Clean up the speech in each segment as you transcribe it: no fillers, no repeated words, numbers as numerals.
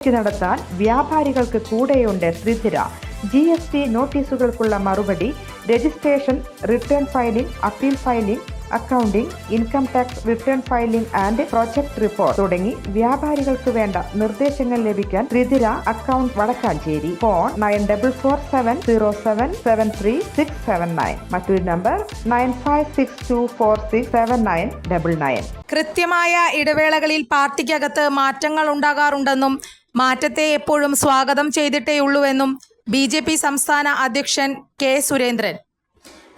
നടത്താൻ വ്യാപാരികൾക്ക് കൂടെയുണ്ട് ശ്രീധര. GST നോട്ടീസുകൾക്കുള്ള മറുപടി, registration, return filing, appeal filing, accounting, income tax return filing and project report തുടങ്ങി വ്യാപാരികൾക്ക് വേണ്ട നിർദ്ദേശങ്ങൾ ലഭിക്കാൻ ശ്രീധര അക്കൗണ്ട് വടക്കാഞ്ചേരി. ഫോൺ 9447077369. മറ്റൊരു നമ്പർ 9562467999. കൃത്യമായ ഇടവേളകളിൽ പാർട്ടിക്കകത്ത് മാറ്റങ്ങൾ ഉണ്ടാകാറുണ്ടെന്നും മാറ്റത്തെ എപ്പോഴും സ്വാഗതം ചെയ്തിട്ടേയുള്ളൂവെന്നും BJP സംസ്ഥാന അധ്യക്ഷൻ K. സുരേന്ദ്രൻ.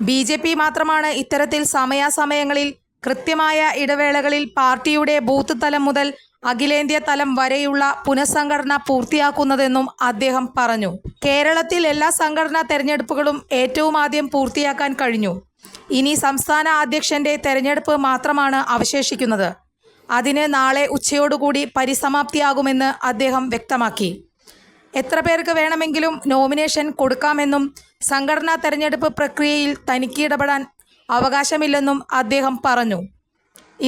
BJP മാത്രമാണ് ഇത്തരത്തിൽ സമയാസമയങ്ങളിൽ കൃത്യമായ ഇടവേളകളിൽ പാർട്ടിയുടെ ബൂത്ത് തലം മുതൽ അഖിലേന്ത്യാ തലം വരെയുള്ള പുനഃസംഘടന പൂർത്തിയാക്കുന്നതെന്നും അദ്ദേഹം പറഞ്ഞു. കേരളത്തിൽ എല്ലാ സംഘടനാ തെരഞ്ഞെടുപ്പുകളും ഏറ്റവും ആദ്യം പൂർത്തിയാക്കാൻ കഴിഞ്ഞു. ഇനി സംസ്ഥാന അധ്യക്ഷന്റെ തെരഞ്ഞെടുപ്പ് മാത്രമാണ് അവശേഷിക്കുന്നത്. അതിന് നാളെ ഉച്ചയോടുകൂടി പരിസമാപ്തിയാകുമെന്ന് അദ്ദേഹം വ്യക്തമാക്കി. എത്ര പേർക്ക് വേണമെങ്കിലും നോമിനേഷൻ കൊടുക്കാമെന്നും സംഘടനാ തെരഞ്ഞെടുപ്പ് പ്രക്രിയയിൽ തനിക്ക് ഇടപെടാൻ അവകാശമില്ലെന്നും അദ്ദേഹം പറഞ്ഞു.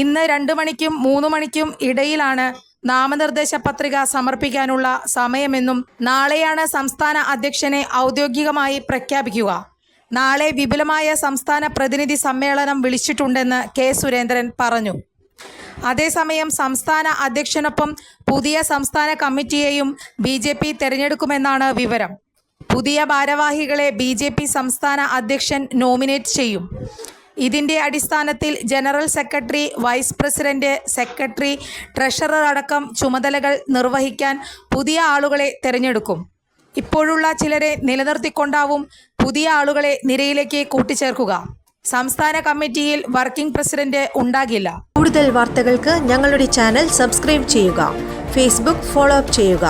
ഇന്ന് 2 മണിക്കും 3 മണിക്കും ഇടയിലാണ് നാമനിർദ്ദേശ പത്രിക സമർപ്പിക്കാനുള്ള സമയമെന്നും നാളെയാണ് സംസ്ഥാന അധ്യക്ഷനെ ഔദ്യോഗികമായി പ്രഖ്യാപിക്കുക. നാളെ വിപുലമായ സംസ്ഥാന പ്രതിനിധി സമ്മേളനം വിളിച്ചിട്ടുണ്ടെന്ന് K. സുരേന്ദ്രൻ പറഞ്ഞു. അതേസമയം സംസ്ഥാന അധ്യക്ഷനൊപ്പം പുതിയ സംസ്ഥാന കമ്മിറ്റിയെയും BJP തിരഞ്ഞെടുക്കുമെന്നാണ് വിവരം. പുതിയ ഭാരവാഹികളെ BJP സംസ്ഥാന അധ്യക്ഷൻ നോമിനേറ്റ് ചെയ്യും. ഇതിൻ്റെ അടിസ്ഥാനത്തിൽ general secretary, vice president, secretary, treasurer അടക്കം ചുമതലകൾ നിർവഹിക്കാൻ പുതിയ ആളുകളെ തിരഞ്ഞെടുക്കും. ഇപ്പോഴുള്ള ചിലരെ നിലനിർത്തിക്കൊണ്ടാവും പുതിയ ആളുകളെ നിരയിലേക്ക് കൂട്ടിച്ചേർക്കുക. സംസ്ഥാന കമ്മിറ്റിയിൽ വർക്കിംഗ് പ്രസിഡന്റ് ഉണ്ടാകില്ല. കൂടുതൽ വാർത്തകൾക്ക് ഞങ്ങളുടെ ചാനൽ സബ്സ്ക്രൈബ് ചെയ്യുക. ഫേസ്ബുക്ക് ഫോളോ അപ്പ് ചെയ്യുക.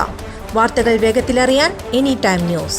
വാർത്തകൾ വേഗത്തിലറിയാൻ Anytime News.